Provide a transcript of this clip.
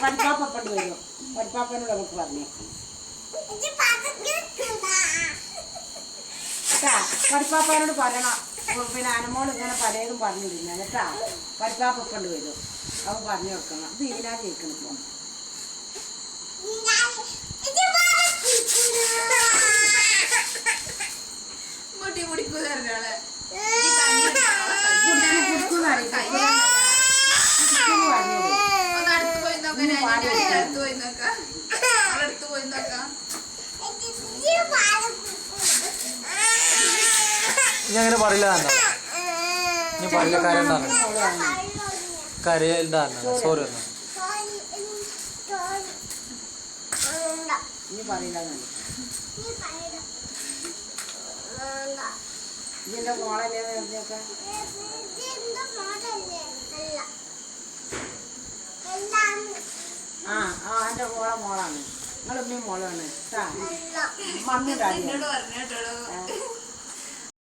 പഠിപ്പാപ്പണ്ട് വരും. പഠിപ്പാപ്പനോട് നമുക്ക് പറഞ്ഞു കേട്ടാ. പഠിപ്പാപ്പനോട് പറയണം. പിന്നെ അനുമോൾ ഇങ്ങനെ പലതും പറഞ്ഞിരുന്ന കേട്ടാ. പഠിപ്പാപ്പണ്ട് വരും. അവൻ പറഞ്ഞു കൊടുക്കണം. ഇത് ഇതിനാ കേൾക്കണം. ഇപ്പം ഇനി അങ്ങനെ പറയില്ല. ഇനി പറയില്ല. കരണ്ടാണ് കരയണ്ടാണ്. സോറി എന്നാ ഇനി പറയില്ല. ഇതിന്റെ മോളല്ലേ നേരത്തെയൊക്കെ എൻ്റെ മോളാണ്. നിങ്ങളമ്മയും മോളാണ് കേട്ടാ. മമ്മി